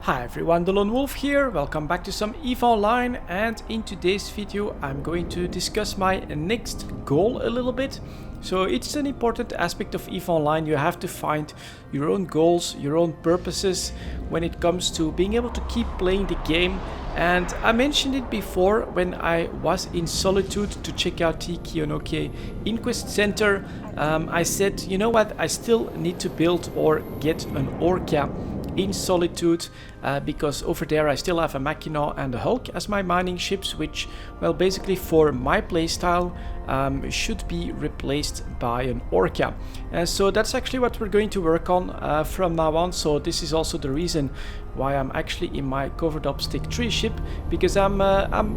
Hi everyone, delonewolf here, welcome back to some EVE Online, and in today's video I'm going to discuss my next goal a little bit. So it's an important aspect of EVE Online. You have to find your own goals, your own purposes when it comes to being able to keep playing the game. And I mentioned it before when I was in Solitude to check out the Kionoke Inquest Center. I said, you know what, I still need to build or get an Orca in Solitude, because over there I still have a Mackinac and a Hulk as my mining ships, which, well, basically for my playstyle should be replaced by an Orca. And so that's actually what we're going to work on from now on. So this is also the reason why I'm actually in my covered up stick 3 ship, because I'm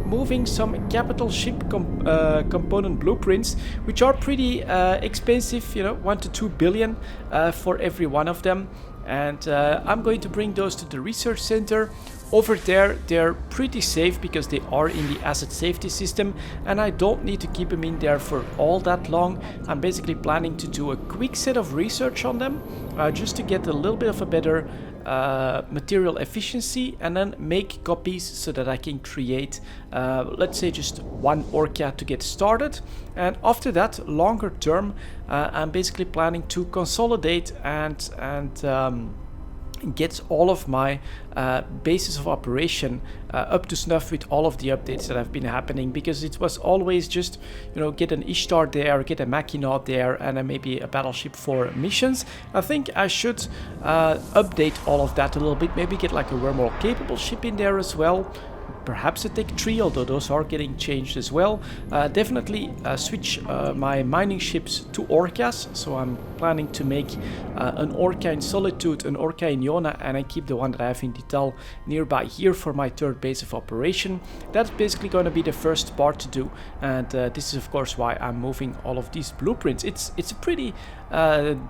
moving some capital ship component blueprints, which are pretty expensive, you know, 1 to 2 billion for every one of them. And I'm going to bring those to the research center. Over there they're pretty safe because they are in the asset safety system, and I don't need to keep them in there for all that long. I'm basically planning to do a quick set of research on them, just to get a little bit of a better material efficiency, and then make copies so that I can create let's say just one Orca to get started. And after that, longer term, I'm basically planning to consolidate and get all of my bases of operation up to snuff with all of the updates that have been happening, because it was always just, you know, get an Ishtar there, get a Mackinac there, and then maybe a battleship for missions. I think I should update all of that a little bit, maybe get like a wormhole capable ship in there as well. Perhaps a Tech 3, although those are getting changed as well. Definitely switch my mining ships to Orcas, so I'm planning to make an Orca in Solitude, an Orca in Iona, and I keep the one that I have in Detail nearby here for my third base of operation. That's basically going to be the first part to do, and this is of course why I'm moving all of these blueprints. It's a pretty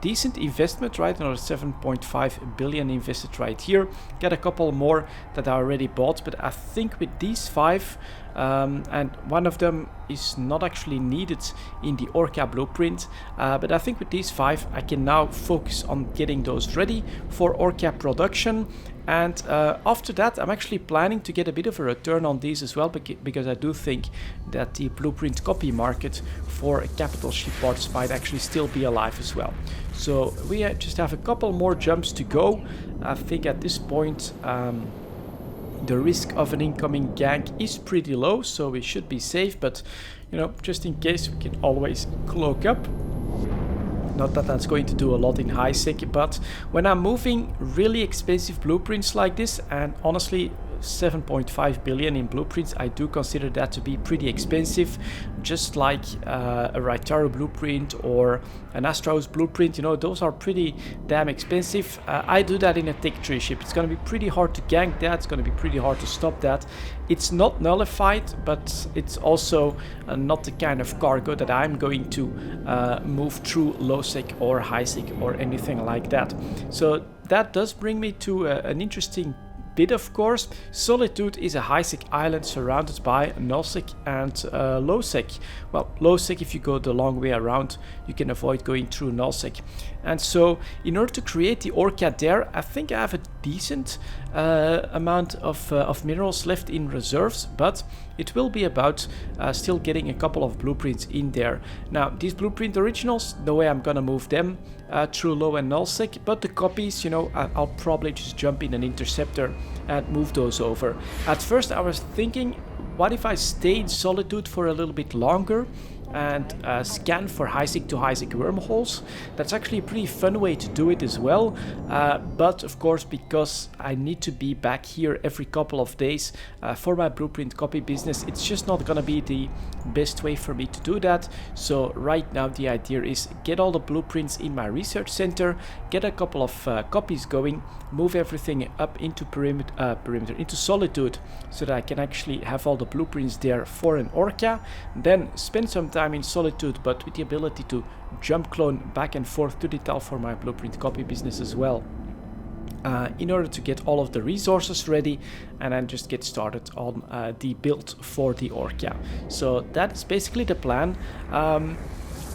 decent investment, right? Another 7.5 billion invested right here. Got a couple more that I already bought, but I think with these 5, and one of them is not actually needed in the Orca blueprint, but I think with these 5 I can now focus on getting those ready for Orca production. And after that, I'm actually planning to get a bit of a return on these as well, because I do think that the blueprint copy market for capital ship parts might actually still be alive as well. So we just have a couple more jumps to go. I think at this point the risk of an incoming gank is pretty low, so we should be safe, but you know, just in case, we can always cloak up. Not that that's going to do a lot in high sec, but when I'm moving really expensive blueprints like this, and honestly 7.5 billion in blueprints, I do consider that to be pretty expensive, just like a Raitaru blueprint or an Astraeus blueprint. You know, those are pretty damn expensive. I do that in a Tech 3 ship. It's going to be pretty hard to gank that, it's going to be pretty hard to stop that. It's not nullified, but it's also not the kind of cargo that I'm going to move through low sec or high sec or anything like that. So that does bring me to an interesting bit, of course. Solitude is a high sec island surrounded by null sec and low sec. Well, low sec, if you go the long way around, you can avoid going through null sec. And so in order to create the Orca there, I think I have a decent amount of minerals left in reserves, but it will be about still getting a couple of blueprints in there. Now, these blueprint originals, no way I'm gonna move them through low and null sec, but the copies, you know, I'll probably just jump in an interceptor and move those over. At first I was thinking, what if I stay in Solitude for a little bit longer and scan for high sec to high sec wormholes? That's actually a pretty fun way to do it as well, but of course, because I need to be back here every couple of days for my blueprint copy business, it's just not gonna be the best way for me to do that. So right now the idea is get all the blueprints in my research center, get a couple of copies going, move everything up into perimeter into Solitude, so that I can actually have all the blueprints there for an Orca, then spend some time in Solitude, but with the ability to jump clone back and forth to Detail for my blueprint copy business as well, in order to get all of the resources ready, and then just get started on the build for the Orca. So that's basically the plan.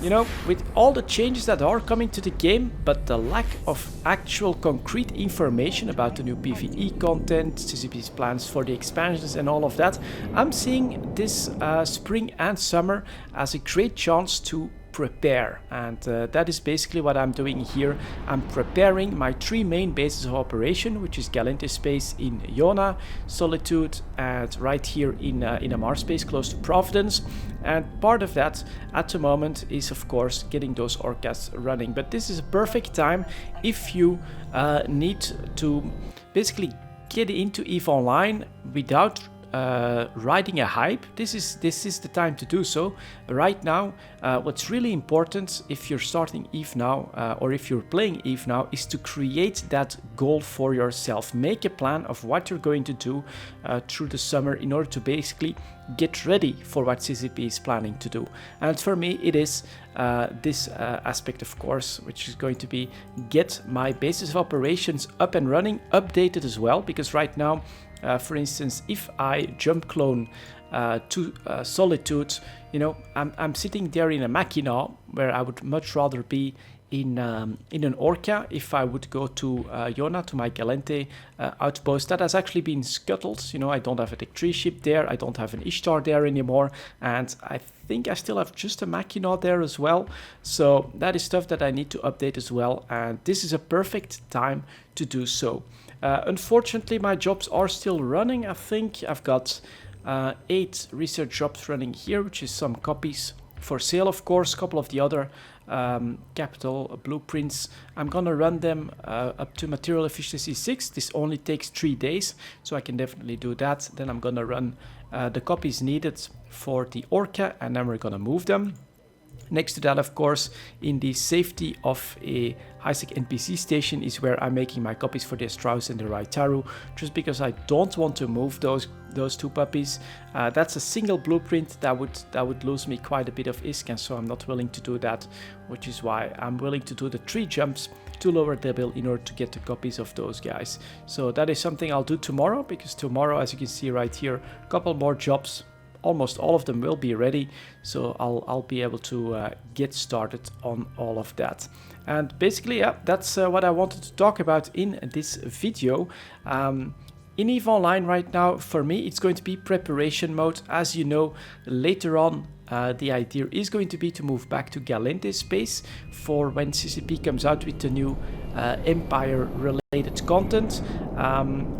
you know, with all the changes that are coming to the game, but the lack of actual concrete information about the new PvE content, CCP's plans for the expansions and all of that, I'm seeing this spring and summer as a great chance to prepare, and that is basically what I'm doing here. I'm preparing my 3 main bases of operation, which is Galente space in Iona, Solitude, and right here in a Mars space close to Providence. And part of that at the moment is of course getting those orcas running, but this is a perfect time if you need to basically get into EVE Online without riding a hype. This is the time to do so. Right now, what's really important if you're starting EVE now, or if you're playing EVE now, is to create that goal for yourself. Make a plan of what you're going to do through the summer in order to basically get ready for what CCP is planning to do. And for me, it is this aspect, of course, which is going to be get my basis of operations up and running, updated as well, because right now, for instance, if I jump clone to Solitude, you know, I'm sitting there in a Machina where I would much rather be in an Orca. If I would go to Iona, to my Galente outpost, that has actually been scuttled. You know, I don't have a Tech 3 ship there, I don't have an Ishtar there anymore, and I think I still have just a Machina there as well. So that is stuff that I need to update as well, and this is a perfect time to do so. Unfortunately, my jobs are still running. I think I've got 8 research jobs running here, which is some copies for sale, of course. A couple of the other capital blueprints, I'm gonna run them up to material efficiency 6. This only takes 3 days, so I can definitely do that. Then I'm gonna run the copies needed for the Orca, and then we're gonna move them. Next to that, of course, in the safety of a high-sec NPC station is where I'm making my copies for the Strauss and the Raitaru, just because I don't want to move those 2 puppies. That's a single blueprint that would lose me quite a bit of ISK, and so I'm not willing to do that, which is why I'm willing to do the 3 jumps to lower Debil in order to get the copies of those guys. So that is something I'll do tomorrow, because tomorrow, as you can see right here, a couple more jobs. Almost all of them will be ready, so I'll be able to get started on all of that. And basically, yeah, that's what I wanted to talk about in this video. In EVE Online right now, for me, it's going to be preparation mode. As you know, later on, the idea is going to be to move back to Galente space for when CCP comes out with the new Empire-related content.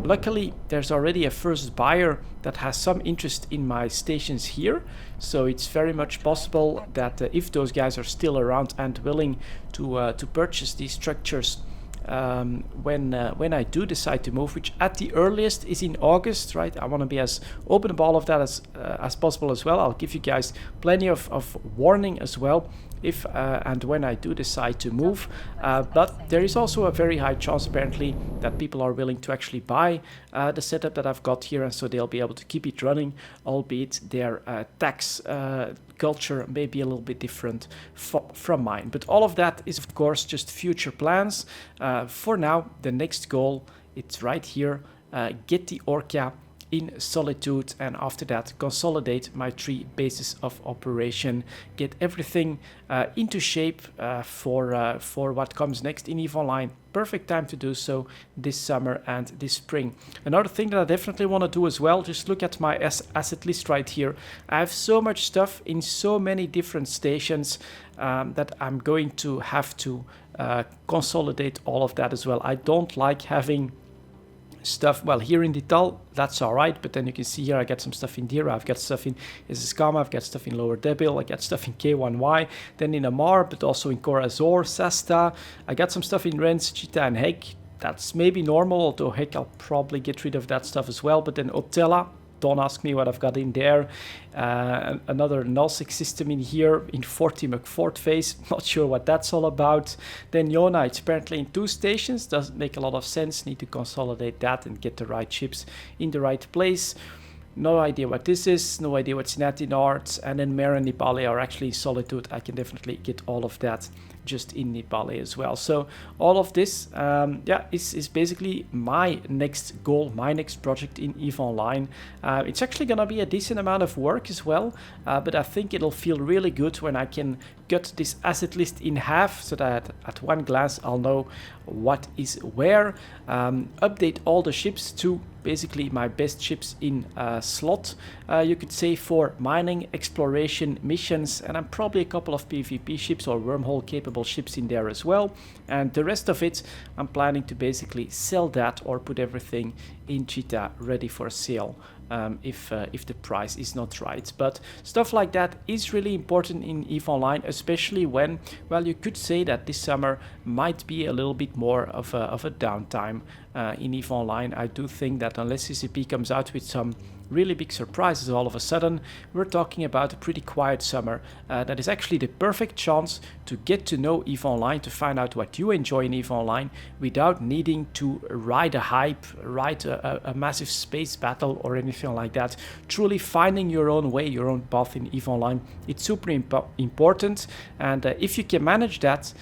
Luckily, there's already a first buyer that has some interest in my stations here, so it's very much possible that if those guys are still around and willing to purchase these structures when I do decide to move, which at the earliest is in August, right? I want to be as open about all of that as possible as well. I'll give you guys plenty of warning as well if and when I do decide to move, but there is also a very high chance apparently that people are willing to actually buy the setup that I've got here, and so they'll be able to keep it running, albeit their tax culture may be a little bit different from mine. But all of that is of course just future plans. For now, the next goal, it's right here, get the Orca in Solitude, and after that consolidate my 3 bases of operation, get everything into shape for what comes next in EVE Online. Perfect time to do so this summer and this spring. Another thing that I definitely want to do as well, just look at my asset list right here. I have so much stuff in so many different stations that I'm going to have to consolidate all of that as well. I don't like having stuff, well, here in Dital, that's alright, but then you can see here I got some stuff in Dira, I've got stuff in Iziskama, I've got stuff in Lower Debil, I got stuff in K1Y, then in Amar, but also in Corazor, Sasta, I got some stuff in Rennes, Chita and Hek. That's maybe normal, although Hek I'll probably get rid of that stuff as well. But then Otella, don't ask me what I've got in there. Another null-6 system in here in 40 McFort phase, not sure what that's all about. Then Iona, it's apparently in 2 stations, doesn't make a lot of sense, need to consolidate that and get the right chips in the right place. No idea what this is, no idea what's in Arts, and then Mare and Nipale are actually Solitude. I can definitely get all of that just in Nepali as well. So all of this is basically my next goal, my next project in EVE Online. It's actually gonna be a decent amount of work as well, but I think it'll feel really good when I can cut this asset list in half so that at one glance I'll know what is where, update all the ships to basically my best ships in slot, you could say, for mining, exploration, missions, and I'm probably a couple of PvP ships or wormhole capable ships in there as well. And the rest of it, I'm planning to basically sell that or put everything in Cheetah ready for sale. If the price is not right. But stuff like that is really important in EVE Online, especially when, well, you could say that this summer might be a little bit more of a downtime in EVE Online. I do think that unless CCP comes out with some really big surprises all of a sudden, we're talking about a pretty quiet summer. That is actually the perfect chance to get to know EVE Online, to find out what you enjoy in EVE Online without needing to ride a hype, ride a massive space battle or anything like that. Truly finding your own way, your own path in EVE Online, it's super important, and if you can manage that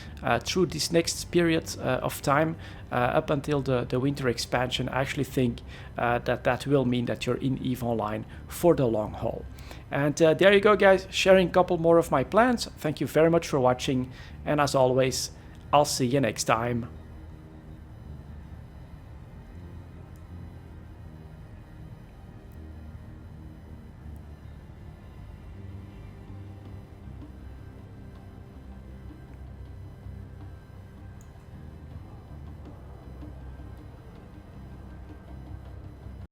through this next period of time, up until the winter expansion, I actually think that will mean that you're in EVE Online for the long haul. And there you go, guys, sharing a couple more of my plans. Thank you very much for watching, and as always, I'll see you next time.